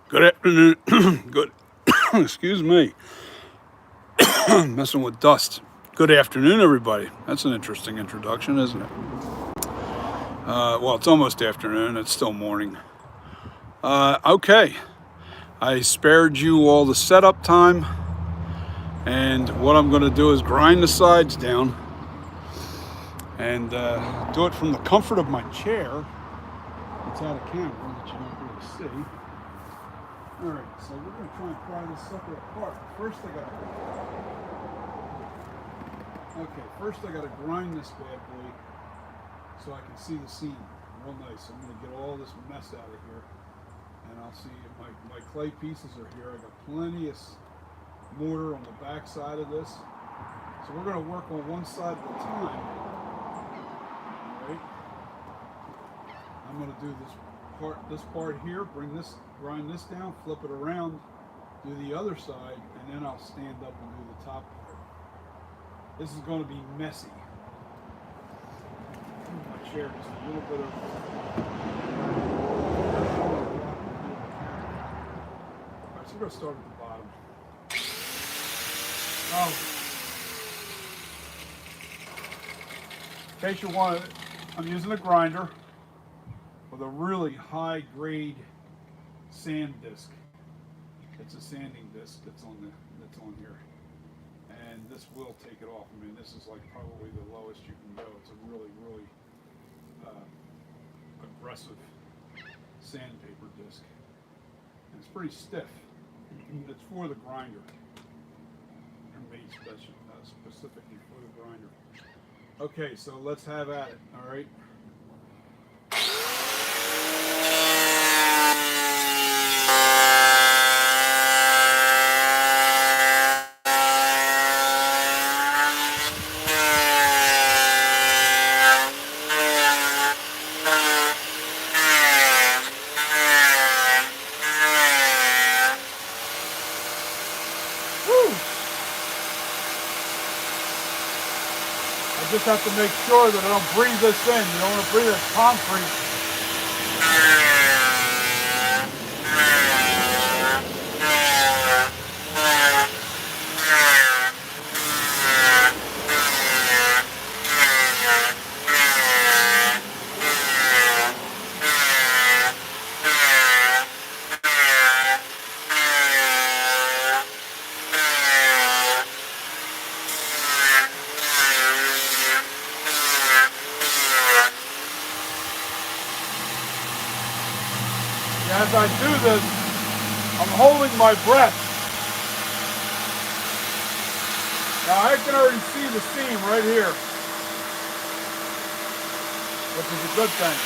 Good afternoon. Good. Excuse me. Messing with dust. Good afternoon, everybody. That's an interesting introduction, isn't it? Well, it's almost afternoon. It's still morning. Okay. I spared you all the setup time, and what I'm going to do is grind the sides down and do it from the comfort of my chair. It's out of camera that you don't really see. Alright, so we're going to try and pry this sucker apart. First I gotta grind this bad boy so I can see the seam real nice. I'm going to get all this mess out of here, and I'll see if my clay pieces are here. I got plenty of mortar on the back side of this, so we're going to work on one side at a time. Alright, I'm going to do this part here, grind this down, flip it around, do the other side, and then I'll stand up and do the top part. This is going to be messy. My chair just a little bit of. Alright, so we're going to start at the bottom. In case you want it, I'm using a grinder with a really high grade sand disc. It's a sanding disc that's on here, and this will take it off. I mean, this is like probably the lowest you can go. It's a really aggressive sandpaper disc, and it's pretty stiff. It's for the grinder. They're made specifically for the grinder. Okay, so let's have at it. All right. I just have to make sure that I don't breathe this in. You don't want to breathe this concrete. As I do this, I'm holding my breath. Now I can already see the seam right here, which is a good thing.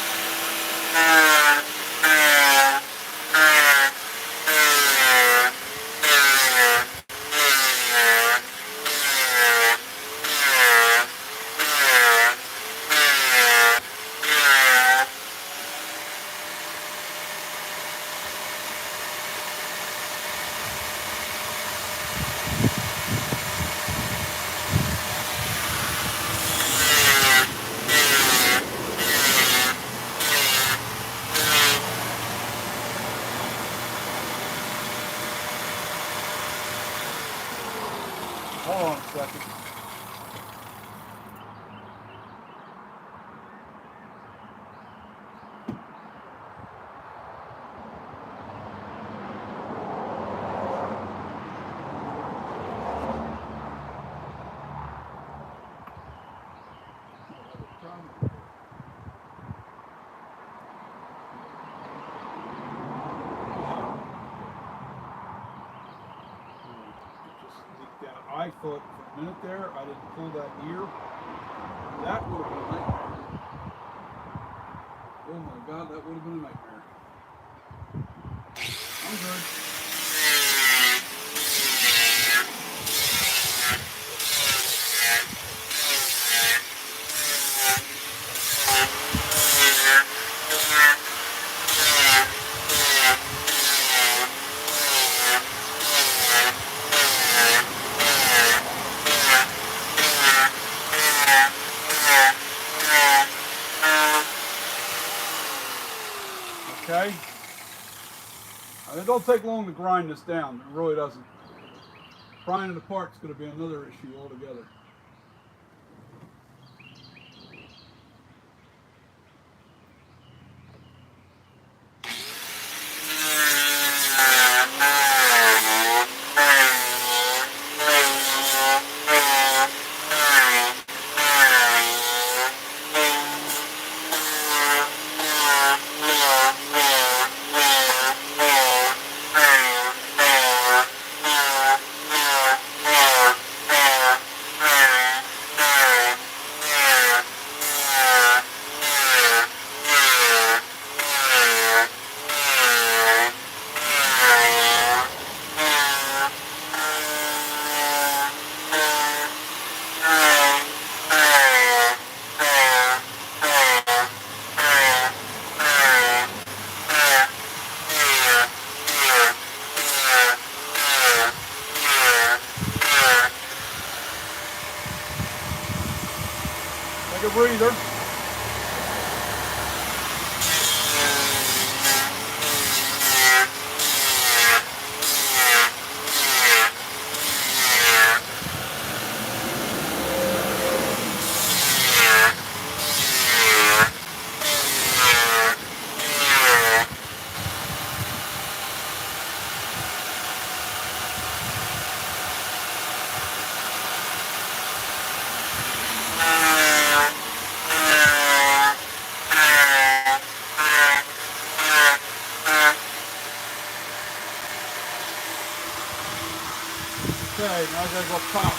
Hold on a second. I thought for a minute there, I didn't pull that ear. That would have been a nightmare. Oh my God, that would have been a nightmare. I'm good. Okay. It don't take long to grind this down. It really doesn't. Prying it apart is going to be another issue altogether. Take a breather. Okay, now I gotta go top.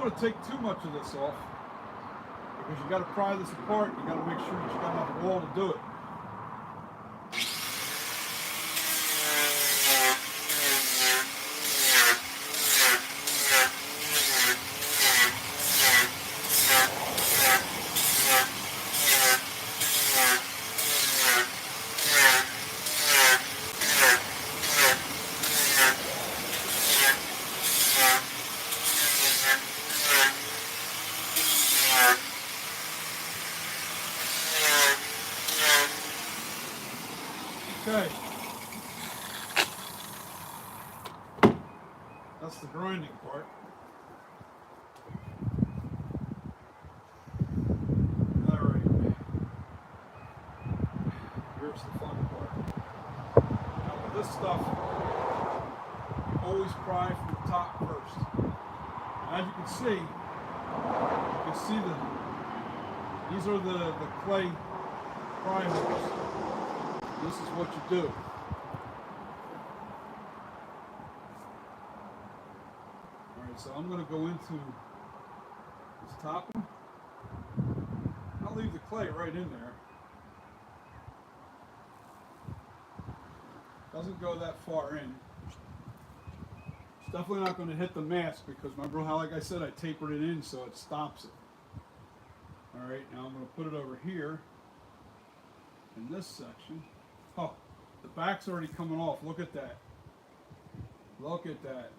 To take too much of this off because you got to pry this apart. You got to make sure that you got enough wall to do it. Okay, that's the grinding part. All right, here's the fun part. Now with this stuff, you always pry from the top first. And as you can see these are the clay pry holes. This is what you do. Alright, so I'm going to go into this top one. I'll leave the clay right in there. Doesn't go that far in. It's definitely not going to hit the mask because remember how, like I said, I tapered it in so it stops it. Alright, now I'm going to put it over here in this section. Oh, the back's already coming off. Look at that. Look at that.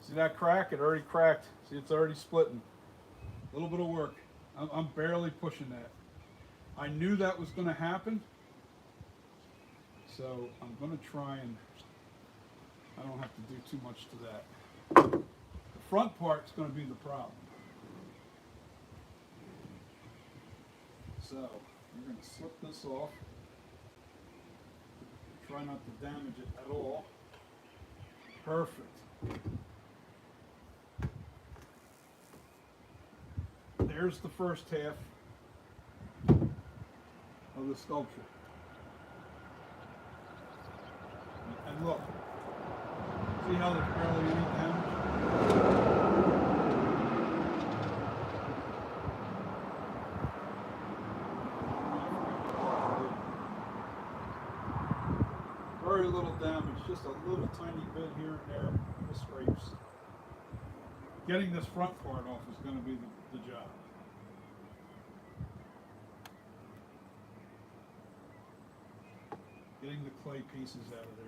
See that crack? It already cracked. See, it's already splitting. A little bit of work. I'm barely pushing that. I knew that was going to happen. So I'm going to try and I don't have to do too much to that. The front part's going to be the problem. So we're going to slip this off. Try not to damage it at all. Perfect. There's the first half of the sculpture. And look, See how there's barely any damage? Very little damage, just a little tiny bit here and there, little scrapes. Getting this front part off is going to be the job. Getting the clay pieces out of there.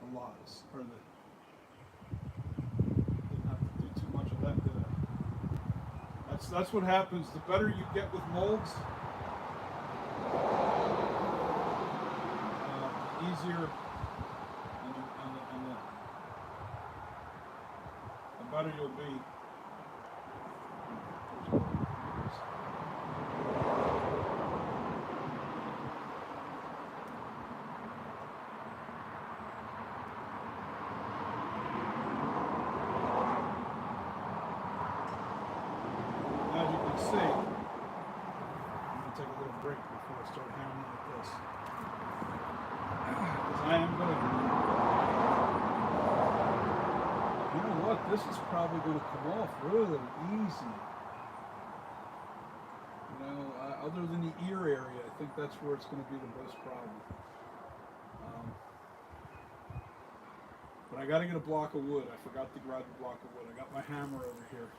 The lots, or didn't have to do too much of that, did I? That's what happens. The better you get with molds, easier and the better you'll be. As you can see, I'm going to take a little break before I start hammering like this. Because I am going to, you know what, this is probably going to come off really easy. You know, other than the ear area, I think that's where it's going to be the most problem. But I got to get a block of wood. I forgot to grab the block of wood. I got my hammer over here.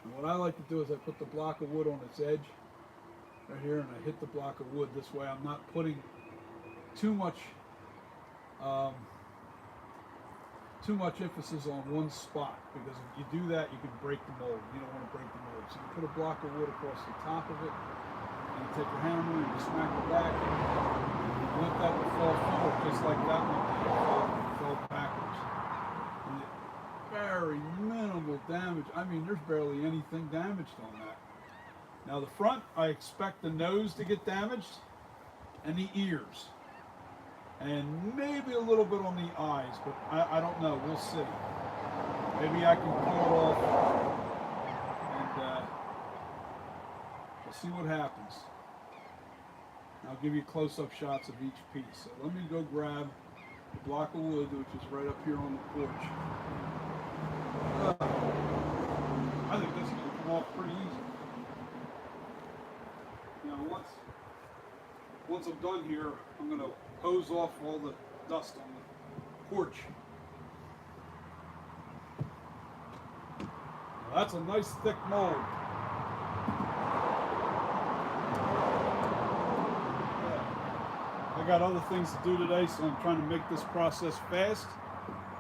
And what I like to do is I put the block of wood on its edge right here, and I hit the block of wood. This way I'm not putting too much emphasis on one spot, because if you do that, you can break the mold. You don't want to break the mold. So you put a block of wood across the top of it, and you take your hammer and you smack it back, and you want that to fall forward, just like that one did. It fell backwards. And very minimal damage. I mean, there's barely anything damaged on that. Now the front, I expect the nose to get damaged, and the ears, and maybe a little bit on the eyes, but I don't know. We'll see. Maybe I can pull it off, and we'll see what happens. I'll give you close-up shots of each piece. So let me go grab the block of wood, which is right up here on the porch. I think this is going to come off pretty easy. You know, once I'm done here, I'm going to hose off all the dust on the porch. Now that's a nice thick mold. I got other things to do today, so I'm trying to make this process fast,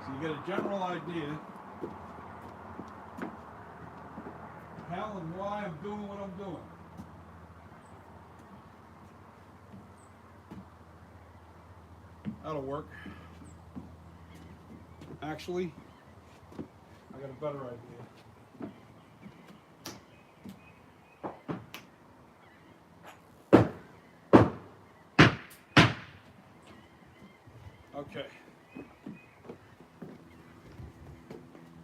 so you get a general idea how and why I'm doing what I'm doing. That'll work. Actually, I got a better idea. Okay.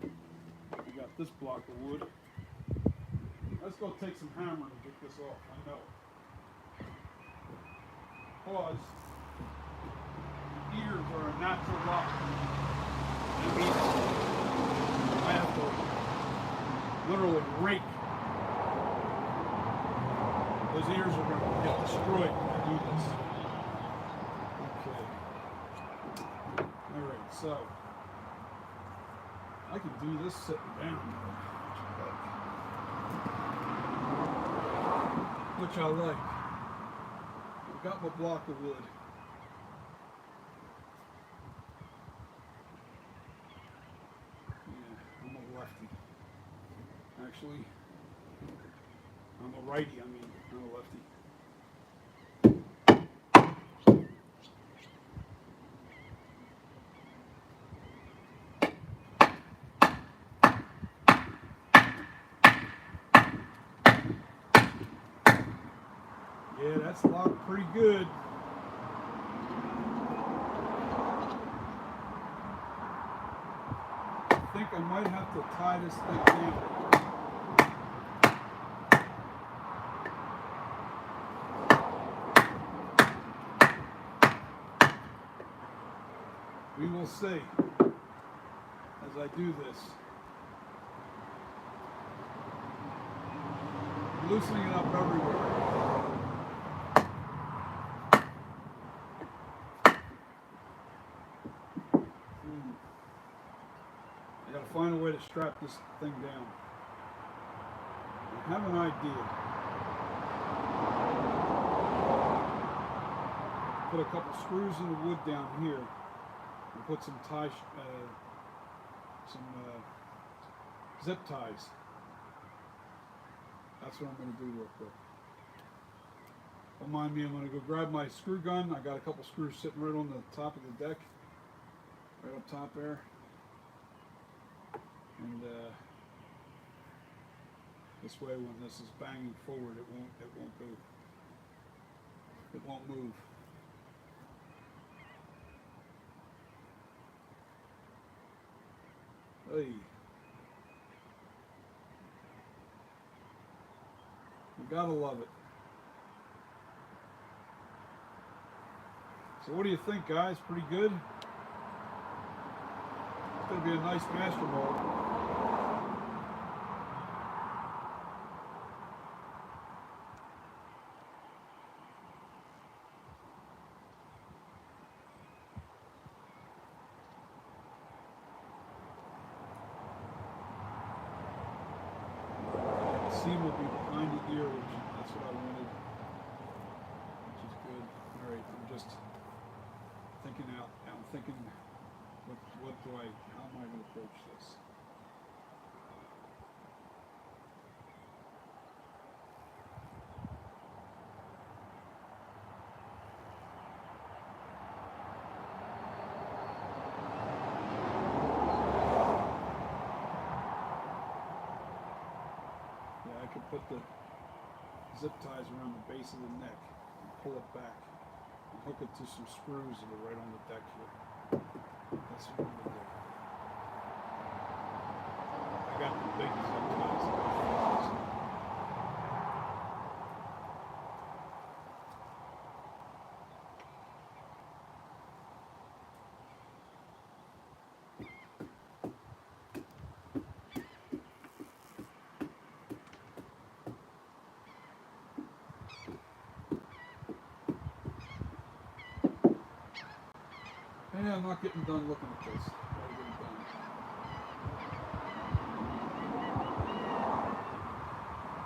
We got this block of wood. Let's go take some hammer to get this off. I know. Pause. Ears are a natural lock. That means I have to literally rake. Those ears are going to get destroyed when I do this. Okay. Alright, so I can do this sitting down, which I like. I've got my block of wood. Actually, I'm a righty, I'm a lefty. Yeah, that's locked pretty good. I think I might have to tie this thing down. We will see as I do this. I'm loosening it up everywhere. I gotta find a way to strap this thing down. I have an idea. Put a couple screws in the wood down here and put some zip ties. That's what I'm going to do real quick. Don't mind me, I'm going to go grab my screw gun. I got a couple screws sitting right on the top of the deck, right up top there. And this way, when this is banging forward, it won't move. Hey. You gotta love it. So what do you think, guys? Pretty good? It's gonna be a nice master mold. Seam will be behind the ear, which that's what I wanted, which is good. All right, I'm just thinking out. I'm thinking, how am I going to approach this? I could put the zip ties around the base of the neck and pull it back and hook it to some screws that are right on the deck here. That's what I'm going to do. I got the big zip ties. Yeah, I'm not getting done looking at this. Gotta get it done.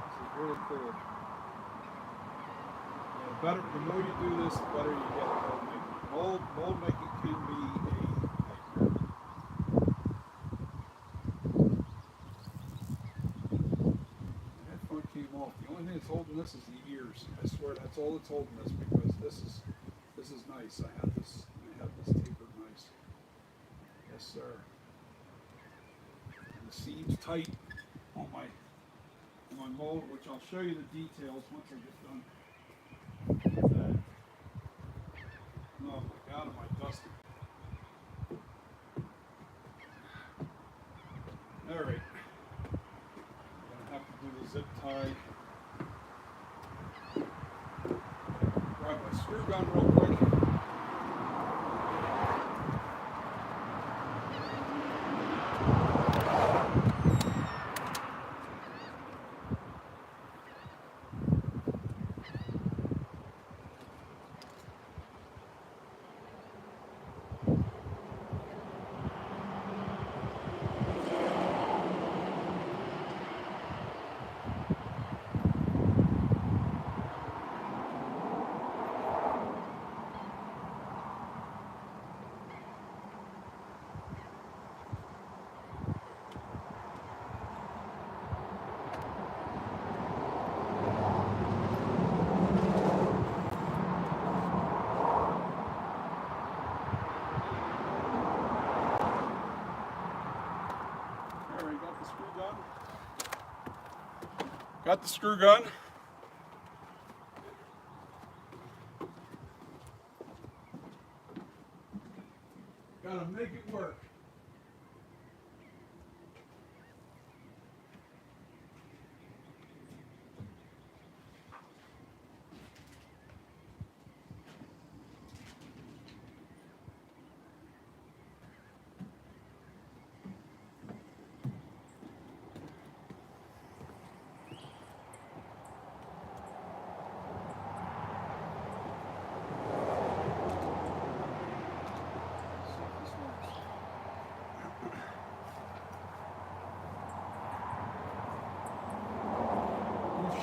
This is really cool. Yeah, the more you do this, the better you get at mold making. Mold making can be a nightmare. The headphone came off. The only thing that's holding this is the ears. I swear that's all that's holding this, because this is nice. I have this tapered nice. Yes, sir. And the seam's tight on my mold, which I'll show you the details once I get done with that. Oh my God, am I dusty? All right. I'm gonna have to do the zip tie. Grab my screw gun real quick. Got the screw gun. Gotta make it work.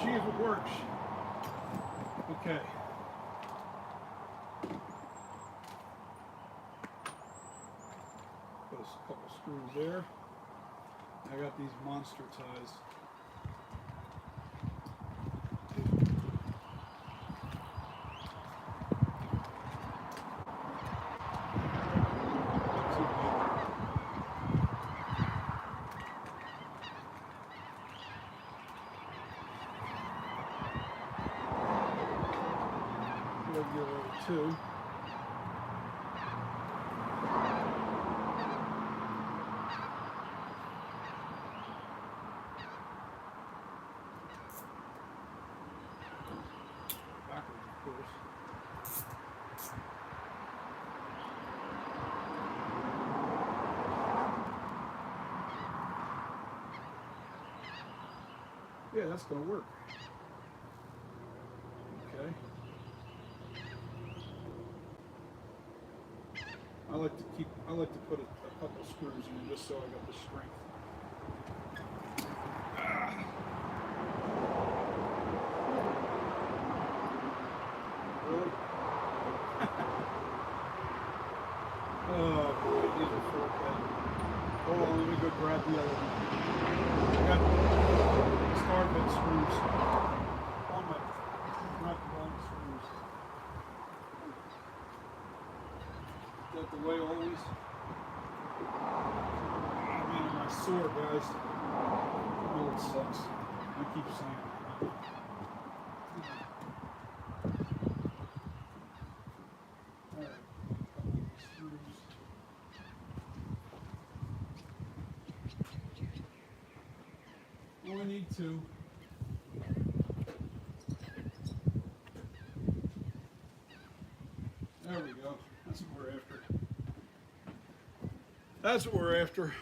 see if it works. Okay. Put a couple screws there. I got these monster ties. Two. Backwards, of course. Yeah, that's going to work. Okay. I like to put a couple screws in just so I got the strength. Really? Oh boy, these are four bad. Hold on, let me go grab the other one. I got star bit screws on my, not the wrong screws. Is that the way always? Man, am I sore, guys. Oh, it sucks. I keep saying it. Alright, couple of screws. Only need two. There we go. That's what we're after. That's what we're after.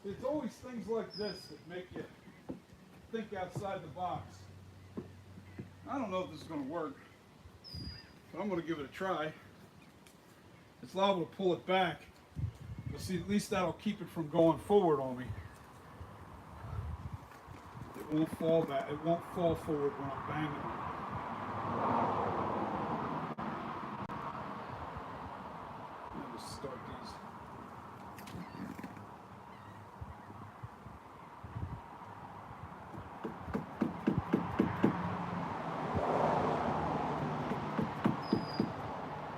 It's always things like this that make you think outside the box. I don't know if this is going to work, but I'm going to give it a try. It's liable to pull it back, but see, at least that'll keep it from going forward on me. It won't fall back. It won't fall forward when I'm banging on it. Start these.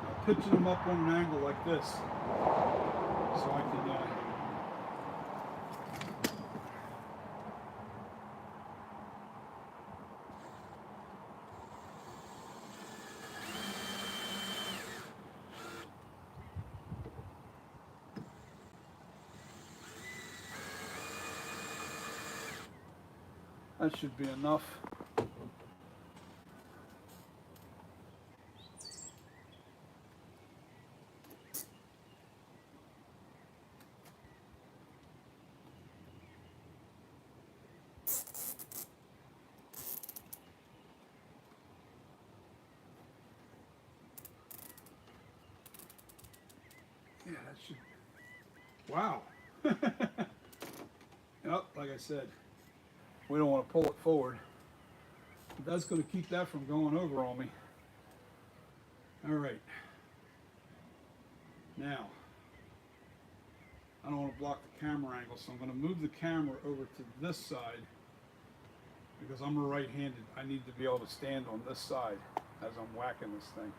I'm pitching them up on an angle like this, so I can. That should be enough. Yeah, that should. Wow. Yep, like I said, we don't want to pull it forward. But that's going to keep that from going over on me. All right. Now, I don't want to block the camera angle, so I'm going to move the camera over to this side because I'm a right-handed. I need to be able to stand on this side as I'm whacking this thing.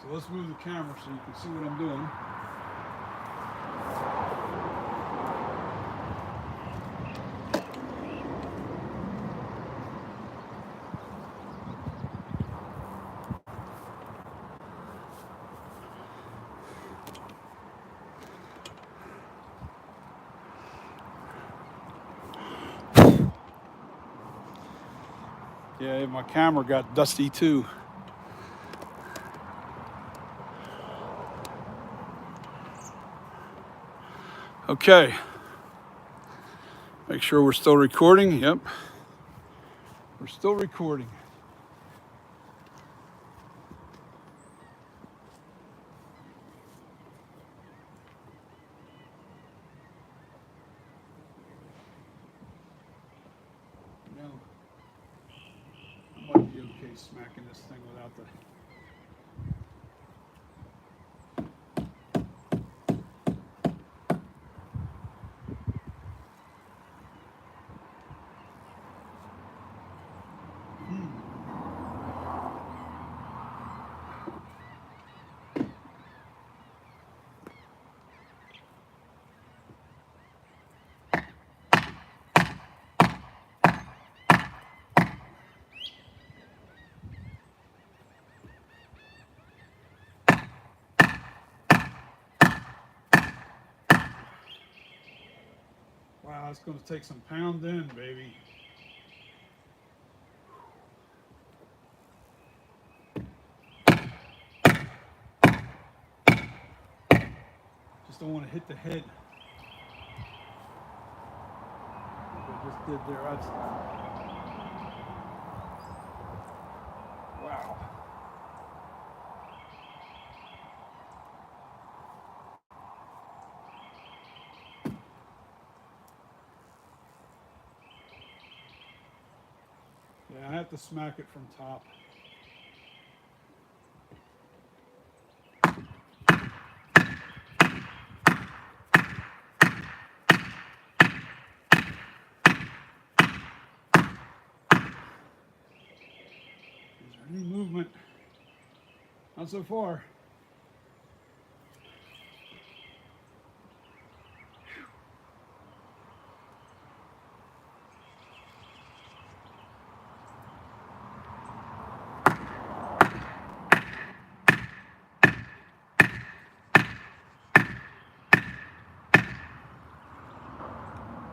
So let's move the camera so you can see what I'm doing. Yeah, my camera got dusty too. Okay. Make sure we're still recording. Yep. We're still recording. me smacking this thing without the... Wow, it's going to take some pounding, baby. Just don't want to hit the head. Like I just did there. That's... Wow. Yeah, I have to smack it from top. Is there any movement? Not so far.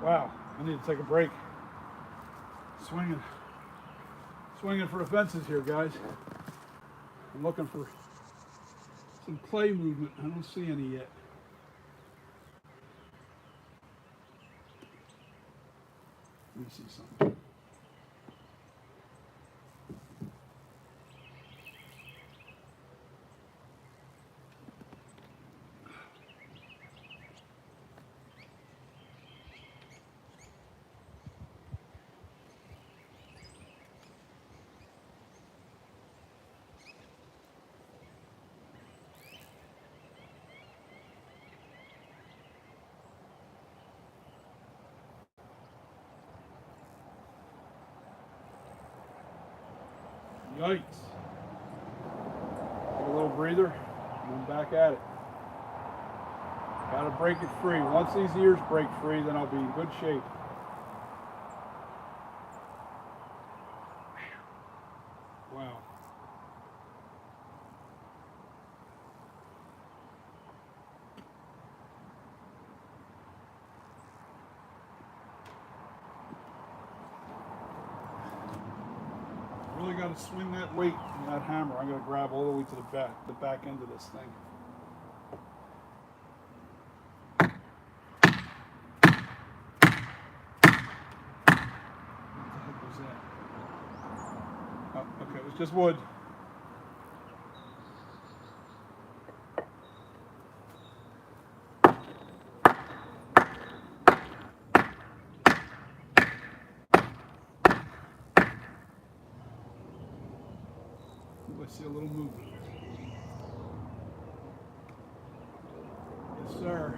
Wow, I need to take a break. Swinging for the fences here, guys. I'm looking for some clay movement. I don't see any yet. Let me see something. Yikes. Take a little breather, and I'm back at it. Gotta break it free. Once these ears break free, then I'll be in good shape. Wow. Really got to swing that weight in that hammer. I'm going to grab all the way to the back end of this thing. What the heck was that? Oh, okay, it was just wood. I see a little movement. Yes, sir.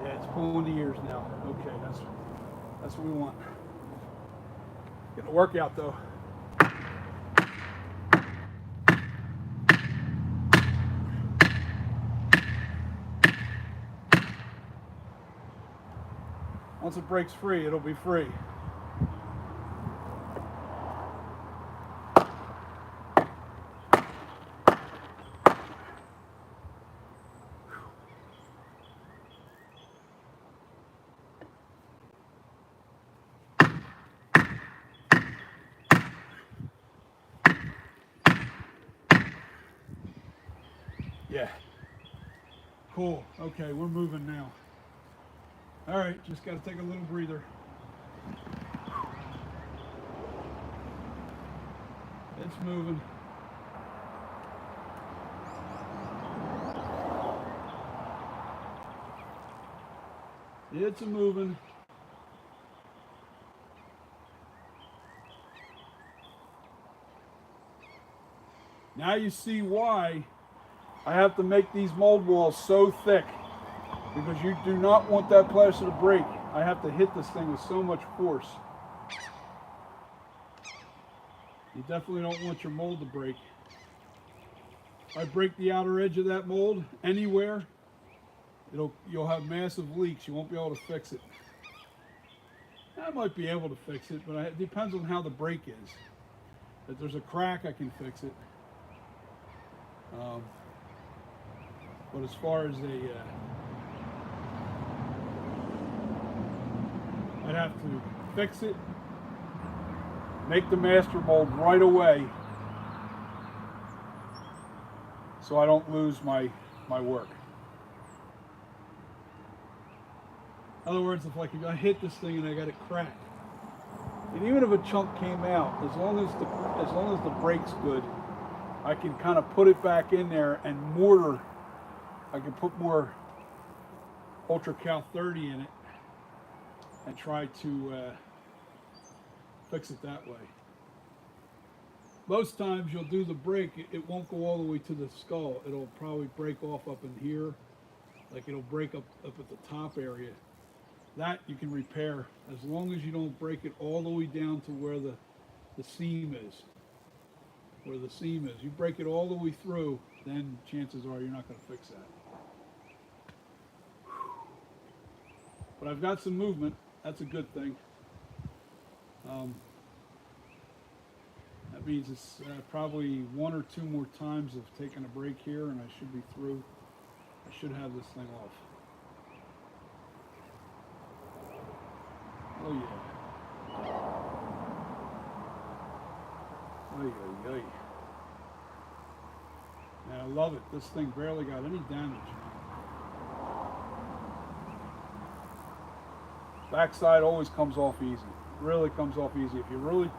Yeah, it's pulling the ears now. Okay, that's what we want. Getting a workout though. Once it breaks free, it'll be free. Yeah. Cool. Okay, we're moving now. All right, just got to take a little breather. It's moving. It's a moving. Now you see why I have to make these mold walls so thick, because you do not want that plaster to break. I have to hit this thing with so much force. You definitely don't want your mold to break. If I break the outer edge of that mold anywhere, you'll have massive leaks. You won't be able to fix it. I might be able to fix it, but it depends on how the break is. If there's a crack, I can fix it. But as far as I'd have to fix it, make the master mold right away, so I don't lose my work. In other words, if I hit this thing and I got it cracked, and even if a chunk came out, as long as the break's good, I can kind of put it back in there and mortar. I can put more Ultra Cal 30 in it and try to fix it that way. Most times you'll do the break, it won't go all the way to the skull. It'll probably break off up in here, like it'll break up at the top area. That you can repair as long as you don't break it all the way down to where the seam is. Where the seam is. You break it all the way through, then chances are you're not going to fix that. But I've got some movement. That's a good thing. That means it's probably 1 or 2 more times of taking a break here, and I should be through. I should have this thing off. Oh yeah. Ay, ay, ay. Man, I love it. This thing barely got any damage. Backside always comes off easy. Really comes off easy. If you really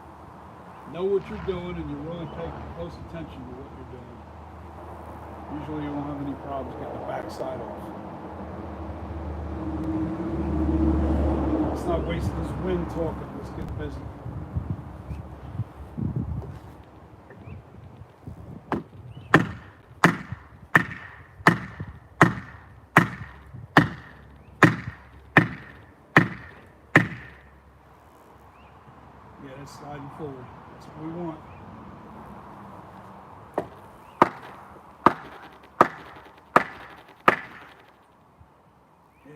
know what you're doing and you really pay close attention to what you're doing, usually you won't have any problems getting the backside off. Let's not waste this wind talking. Let's get busy. Yeah, that's sliding forward. That's what we want. Yeah.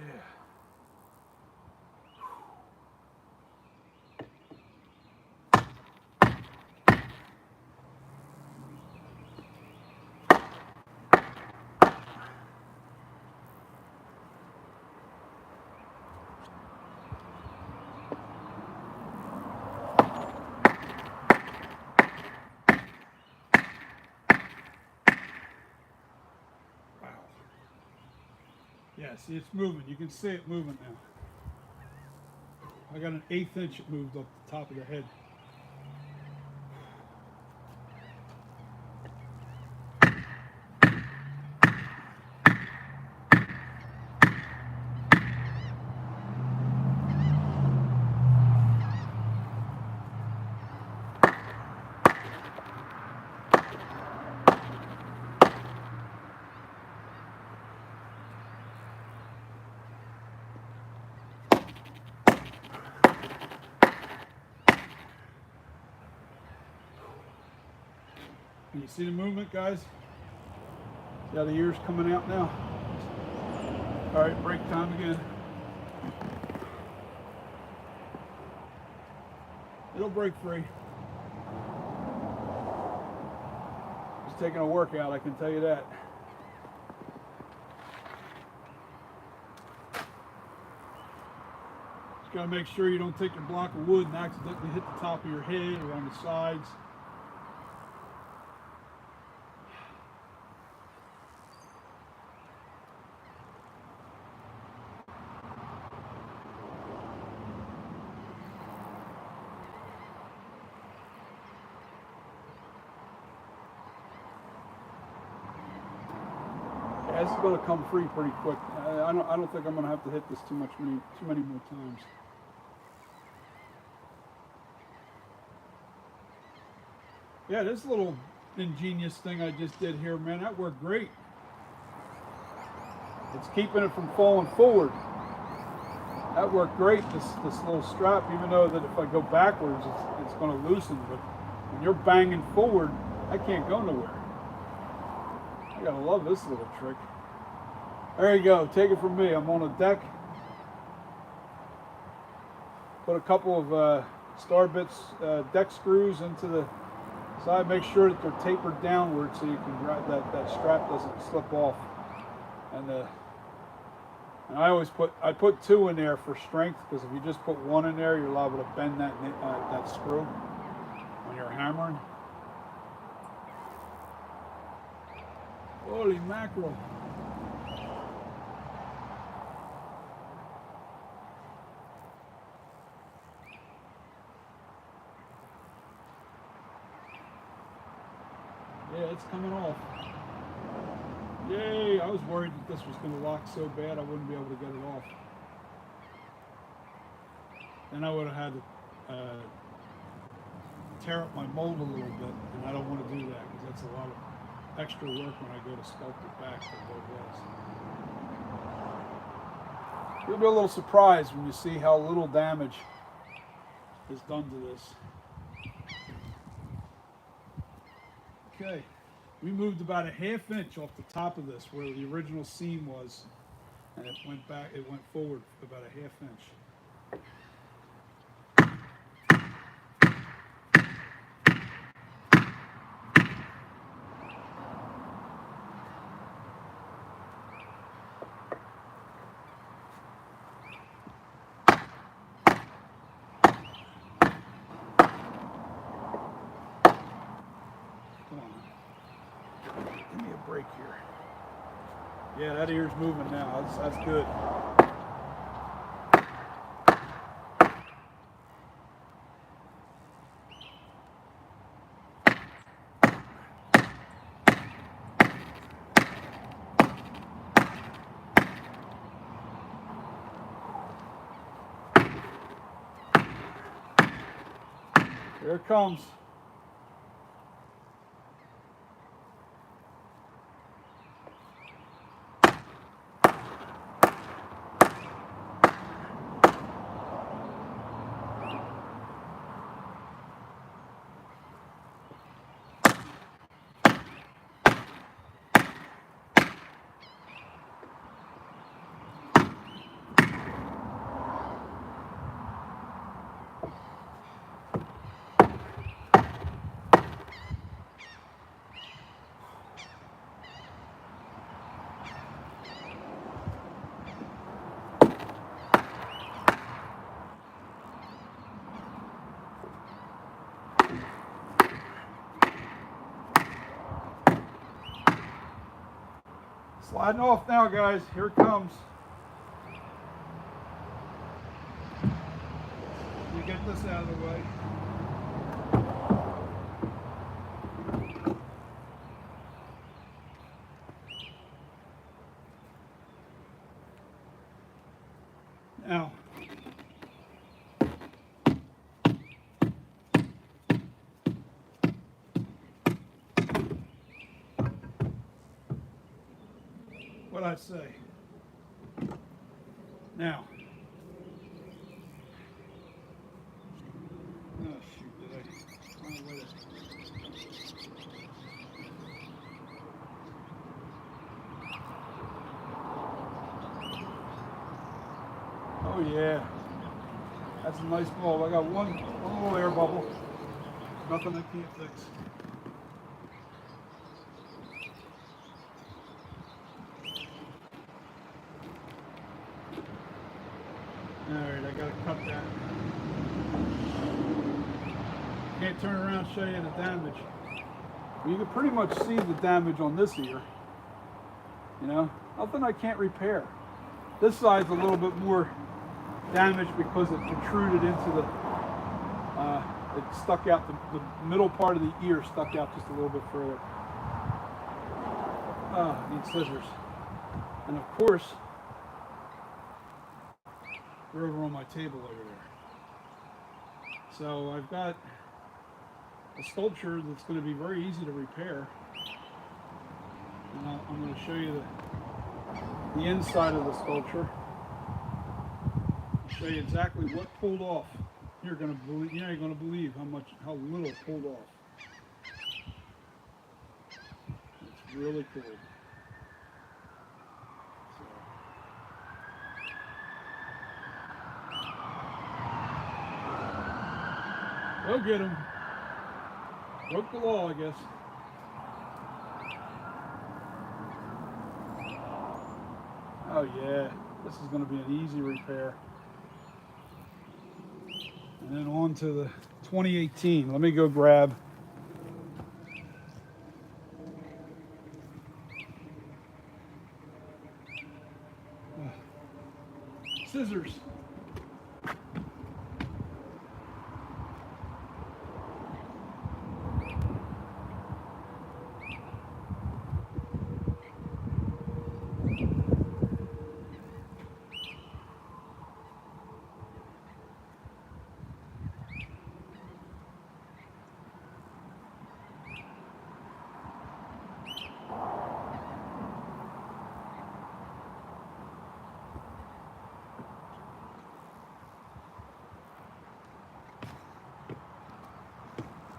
Yeah, see, it's moving. You can see it moving now. I got an 1/8 inch it moved up the top of the head. Can you see the movement, guys? See how the ear's coming out now? All right, break time again. It'll break free. It's taking a workout, I can tell you that. Just gotta make sure you don't take your block of wood and accidentally hit the top of your head or on the sides. Yeah, this is going to come free pretty quick. I don't think I'm going to have to hit this too many more times. Yeah, this little ingenious thing I just did here, man, that worked great. It's keeping it from falling forward. That worked great, this little strap, even though that if I go backwards, it's going to loosen. But when you're banging forward, I can't go nowhere. I gotta love this little trick. There you go, take it from me. I'm on a deck. Put a couple of star bits, deck screws into the side. Make sure that they're tapered downward so you can grab that strap doesn't slip off. And I put 2 in there for strength, because if you just put 1 in there, you're liable to bend that screw when you're hammering. Holy mackerel. Yeah, it's coming off. Yay, I was worried that this was going to lock so bad I wouldn't be able to get it off. Then I would have had to tear up my mold a little bit, and I don't want to do that because that's a lot of extra work when I go to sculpt it back to what it was. You'll be a little surprised when you see how little damage is done to this. Okay, we moved about a ½ inch off the top of this where the original seam was, and it went forward about a ½ inch. Give me a break here. Yeah, that ear's moving now. That's good. Here it comes. Sliding off now, guys. Here it comes. You get this out of the way. Now, what I say. Now, oh shoot, did I find a way to... Oh yeah, that's a nice bulb. I got one little air bubble. Nothing I can't fix. Alright, I gotta cut that. Can't turn around and show you the damage. You can pretty much see the damage on this ear. You know, nothing I can't repair. This side's a little bit more damaged because it protruded into the, it stuck out, the middle part of the ear stuck out just a little bit further. Oh, I need scissors. And of course, they're over on my table over there. So I've got a sculpture that's going to be very easy to repair. And I'm going to show you the inside of the sculpture. I'll show you exactly what pulled off. You're going to believe how little pulled off. It's really cool. Go get him. Broke the law, I guess. Oh yeah, this is going to be an easy repair. And then on to the 2018. Let me go grab scissors.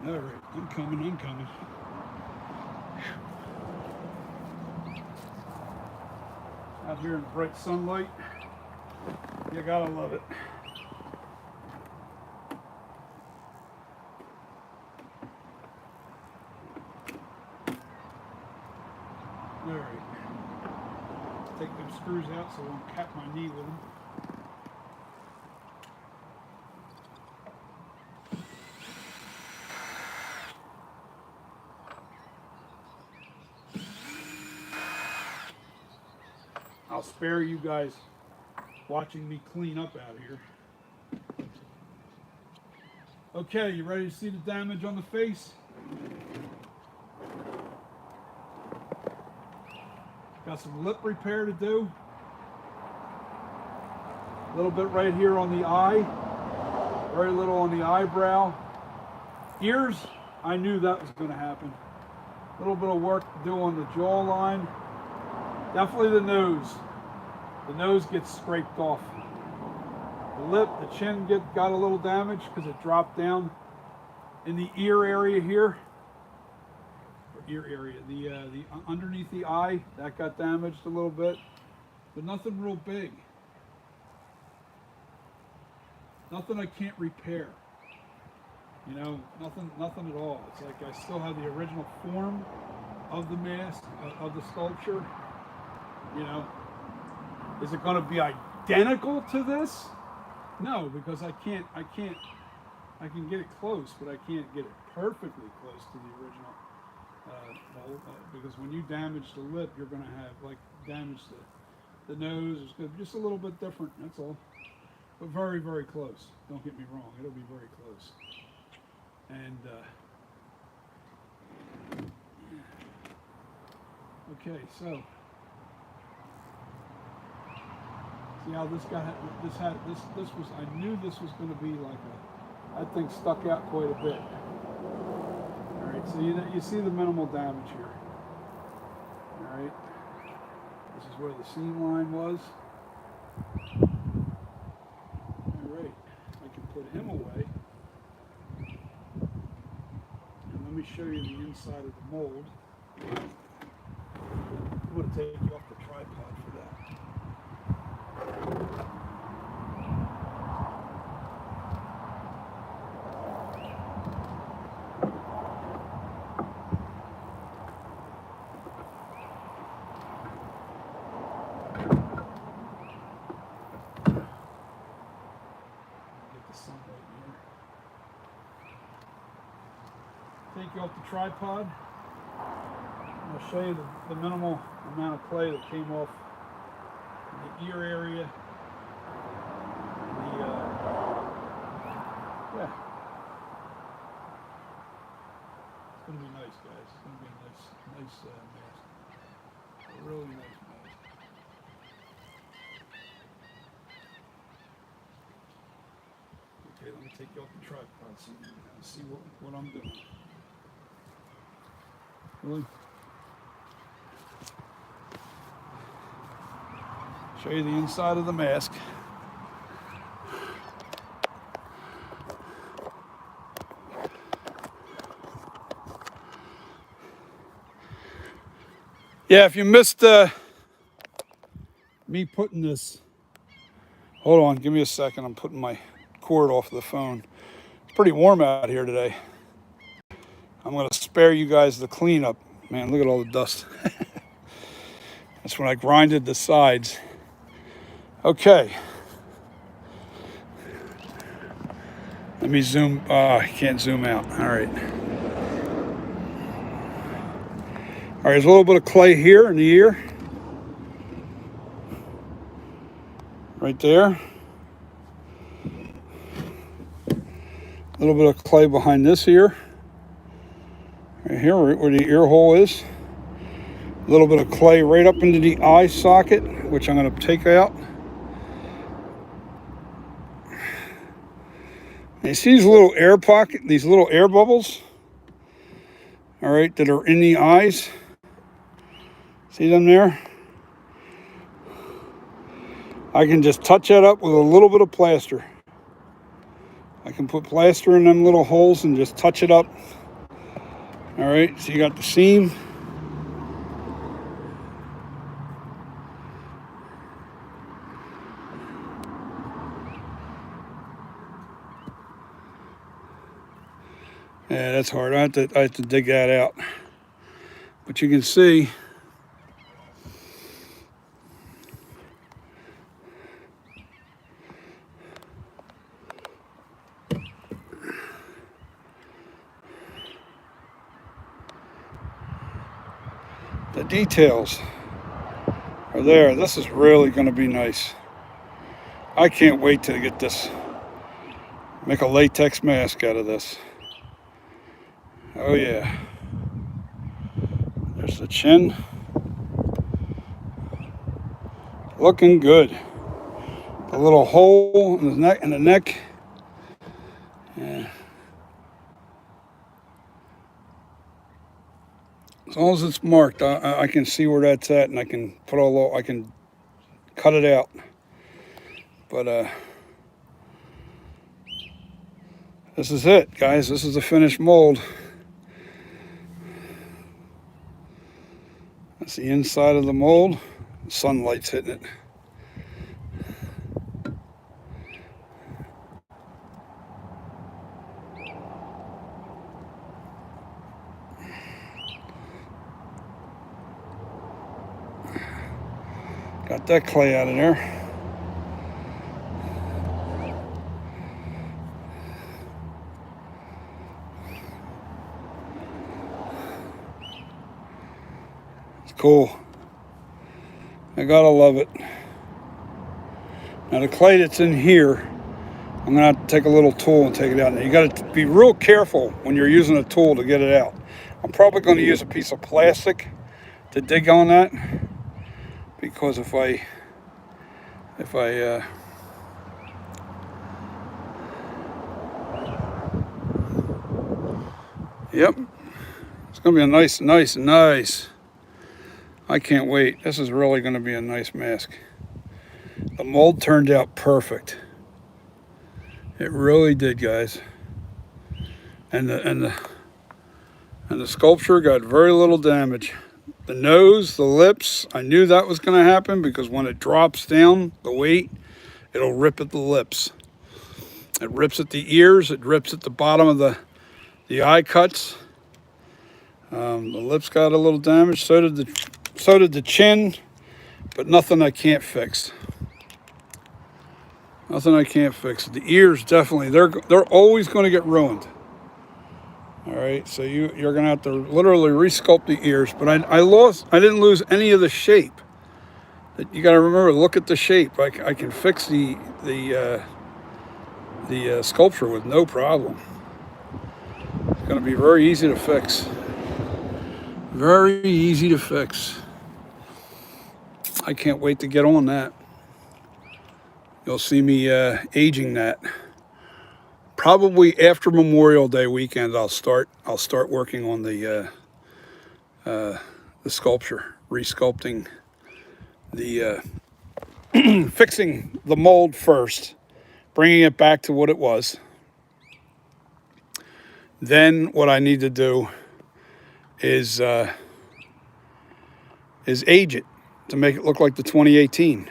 All right, I'm coming. Out here in the bright sunlight, you gotta love it. All right, take them screws out so I won't cap my knee with them. I'll spare you guys watching me clean up out here. Okay, you ready to see the damage on the face? Got some lip repair to do. A little bit right here on the eye. Very little on the eyebrow. Ears, I knew that was going to happen. A little bit of work to do on the jawline. Definitely the nose. The nose gets scraped off. The lip, the chin got a little damage because it dropped down in the ear area here. Or ear area, the underneath the eye, that got damaged a little bit, but nothing real big. Nothing I can't repair. You know, nothing at all. It's like I still have the original form of the mask, of the sculpture. You know, is it going to be identical to this? No, because I can get it close, but I can't get it perfectly close to the original mold, because when you damage the lip, you're going to have, like, damage the nose. It's going to be just a little bit different, that's all. But very, very close. Don't get me wrong, it'll be very close. And, okay, so. See how this guy, this was, I knew this was going to be like that thing stuck out quite a bit. All right, so you see the minimal damage here. All right, this is where the seam line was. All right, I can put him away. And let me show you the inside of the mold. I'm going to take you off the tripod for that. Take you off the tripod. I'll show you the minimal amount of clay that came off the ear area. Yeah. It's going to be nice, guys. It's going to be a nice mask. A really nice mask. take you off the tripod so you can see what I'm doing. Really? Show you the inside of the mask. Yeah, if you missed me putting this, hold on, give me a second. I'm putting my cord off the phone. It's pretty warm out here today. I'm gonna spare you guys the cleanup. Man, look at all the dust. That's when I grinded the sides. Okay. Let me zoom. I can't zoom out. All right. All right, there's a little bit of clay here in the ear. Right there. A little bit of clay behind this ear. Right here where the ear hole is. A little bit of clay right up into the eye socket, which I'm going to take out. And you see these little air pocket, these little air bubbles, all right, that are in the eyes. See them there? I can just touch that up with a little bit of plaster. I can put plaster in them little holes and just touch it up. All right, so you got the seam. Yeah, that's hard. I have to dig that out. But you can see the details are there. This is really going to be nice. I can't wait to get this, make a latex mask out of this. Oh yeah. There's the chin. Looking good. A little hole in the neck. Yeah. As long as it's marked, I can see where that's at, and I can I can cut it out. But this is it, guys. This is the finished mold. That's the inside of the mold. The sunlight's hitting it. Got that clay out of there. It's cool. I gotta love it. Now the clay that's in here, I'm gonna have to take a little tool and take it out. Now you gotta be real careful when you're using a tool to get it out. I'm probably gonna use a piece of plastic to dig on that, because if I yep, it's gonna be a nice. I can't wait. This is really gonna be a nice mask. The mold turned out perfect. It really did, guys. And the sculpture got very little damage. The nose, the lips, I knew that was going to happen, because when it drops down, the weight, it'll rip at the lips. It rips at the ears. It rips at the bottom of the eye cuts. The lips got a little damage. So did the chin, but nothing I can't fix. Nothing I can't fix. The ears, definitely, they're always going to get ruined. All right, so you're gonna have to literally resculpt the ears, but I didn't lose any of the shape. You got to remember, look at the shape. I can fix the sculpture with no problem. It's gonna be very easy to fix. Very easy to fix. I can't wait to get on that. You'll see me aging that probably after Memorial Day weekend, I'll start working on the sculpture, resculpting the fixing the mold first, bringing it back to what it was. Then what I need to do is age it to make it look like the 2018.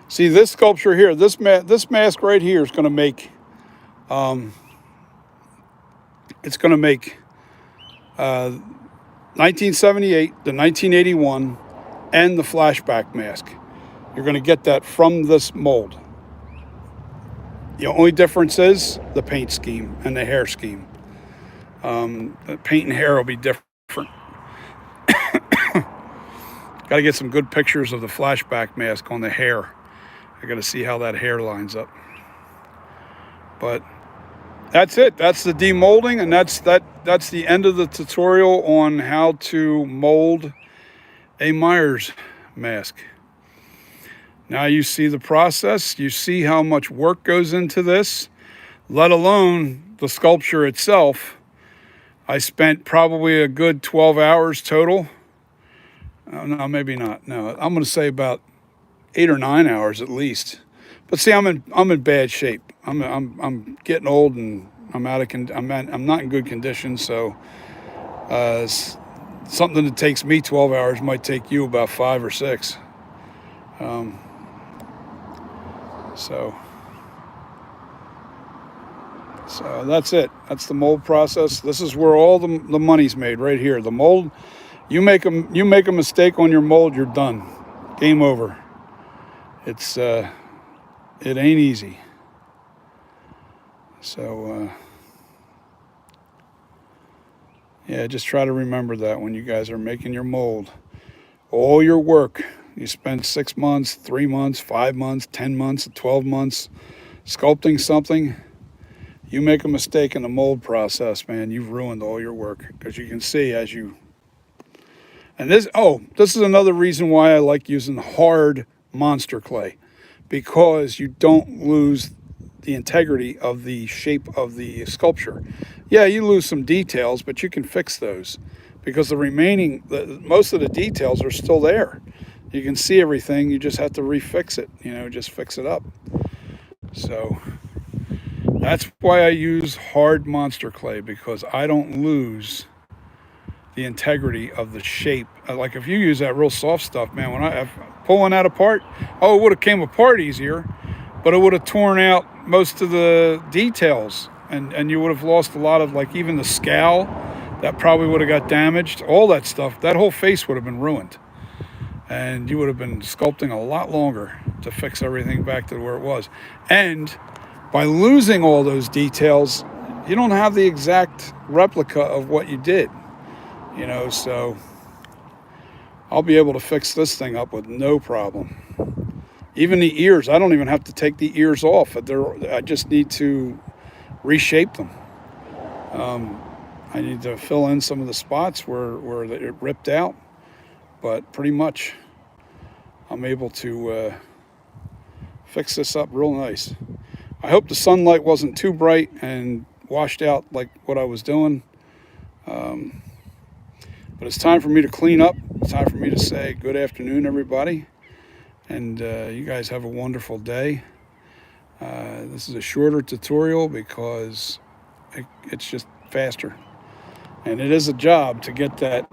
See this sculpture here, this mask right here is going to make, it's going to make 1978, the 1981, and the flashback mask. You're going to get that from this mold. The only difference is the paint scheme and the hair scheme. The paint and hair will be different. Got to get some good pictures of the flashback mask on the hair. I got to see how that hair lines up. But that's it. That's the demolding, and that's the end of the tutorial on how to mold a Myers mask. Now you see the process. You see how much work goes into this, let alone the sculpture itself. I spent probably a good 12 hours total. No, maybe not. No, I'm going to say about 8 or 9 hours at least. But see, I'm in bad shape. I'm getting old, and I'm not in good condition. So something that takes me 12 hours might take you about 5 or 6. So that's it. That's the mold process. This is where all the money's made, right here. The mold. You make a mistake on your mold, you're done. Game over. It ain't easy. So yeah, just try to remember that when you guys are making your mold. All your work. You spend 6 months, 3 months, 5 months, 10 months, 12 months sculpting something. You make a mistake in the mold process, man, you've ruined all your work, because you can see as you. And this is another reason why I like using hard monster clay, because you don't lose the integrity of the shape of the sculpture. Yeah, you lose some details, but you can fix those, because most of the details are still there. You can see everything, you just have to refix it, just fix it up. So that's why I use hard monster clay, because I don't lose the integrity of the shape. Like if you use that real soft stuff, man, when I'm pulling that apart, it would have came apart easier, but it would have torn out most of the details, and you would have lost a lot of, like, even the scowl, that probably would have got damaged. All that stuff, that whole face would have been ruined, and you would have been sculpting a lot longer to fix everything back to where it was. And by losing all those details, you don't have the exact replica of what you did. So I'll be able to fix this thing up with no problem. Even the ears, I don't even have to take the ears off. I just need to reshape them. I need to fill in some of the spots where it ripped out, but pretty much I'm able to fix this up real nice. I hope the sunlight wasn't too bright and washed out like what I was doing. But it's time for me to clean up. It's time for me to say good afternoon, everybody. And you guys have a wonderful day. This is a shorter tutorial because it's just faster. And it is a job to get that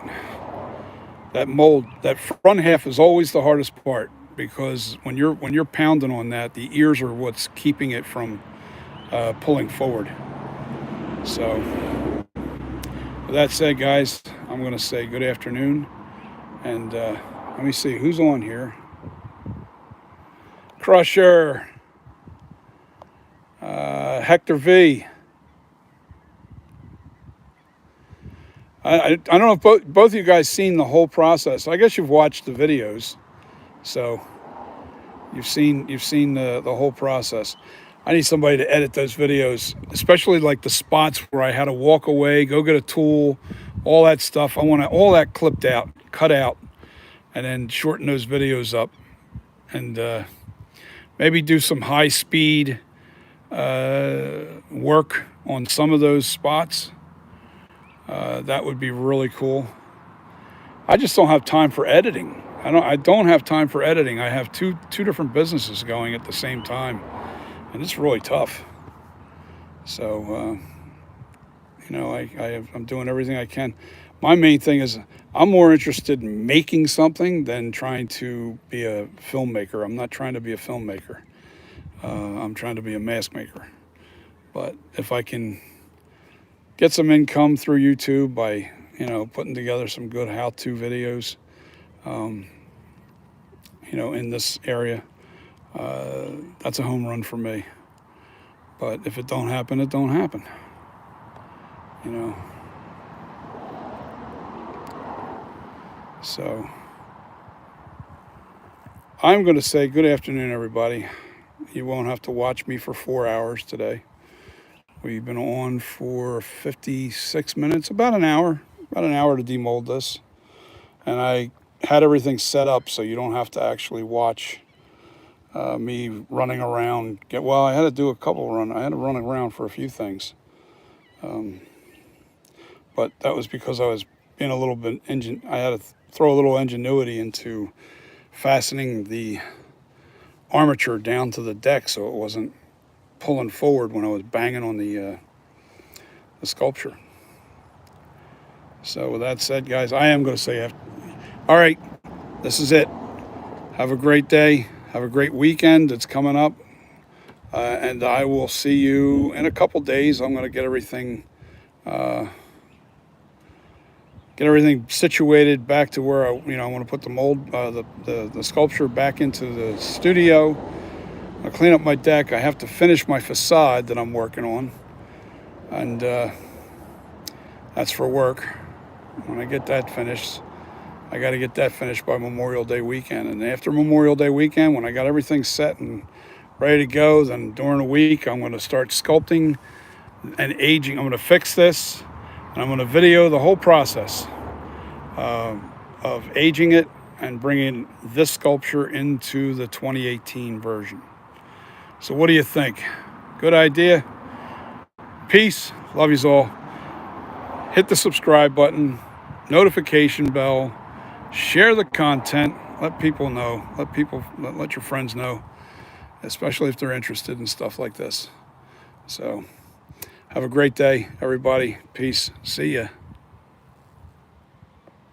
mold. That front half is always the hardest part, because when you're pounding on that, the ears are what's keeping it from pulling forward. So with that said, guys, I'm going to say good afternoon. And let me see who's on here. Crusher, Hector V. I don't know if both of you guys seen the whole process. I guess you've watched the videos, so you've seen the whole process. I need somebody to edit those videos, especially like the spots where I had to walk away, go get a tool, all that stuff. I want all that clipped out, cut out, and then shorten those videos up, and maybe do some high speed work on some of those spots. That would be really cool. I just don't have time for editing. I don't have time for editing. I have two different businesses going at the same time, and it's really tough. So I'm doing everything I can. My main thing is I'm more interested in making something than trying to be a filmmaker. I'm not trying to be a filmmaker. I'm trying to be a mask maker. But if I can get some income through YouTube by, putting together some good how-to videos, in this area, that's a home run for me. But if it don't happen, it don't happen. So I'm going to say good afternoon, everybody. You won't have to watch me for 4 hours today. We've been on for 56 minutes, about an hour to demold this. And I had everything set up so you don't have to actually watch me running around. I had to do I had to run around for a few things. But that was because I was being a little bit I had to throw a little ingenuity into fastening the armature down to the deck so it wasn't pulling forward when I was banging on the sculpture. So with that said, guys, I am going to say, all right, this is it. Have a great day. Have a great weekend. It's coming up. And I will see you in a couple days. I'm going to get everything situated back to where I want to put the mold, the sculpture back into the studio. I'll clean up my deck. I have to finish my facade that I'm working on, and that's for work. When I get that finished, I got to get that finished by Memorial Day weekend. And after Memorial Day weekend, when I got everything set and ready to go, then during the week I'm going to start sculpting and aging. I'm going to fix this, and I'm going to video the whole process of aging it and bringing this sculpture into the 2018 version. So what do you think? Good idea? Peace. Love yous all. Hit the subscribe button, notification bell, share the content, let people know, let your friends know, especially if they're interested in stuff like this. So have a great day, everybody. Peace. See ya.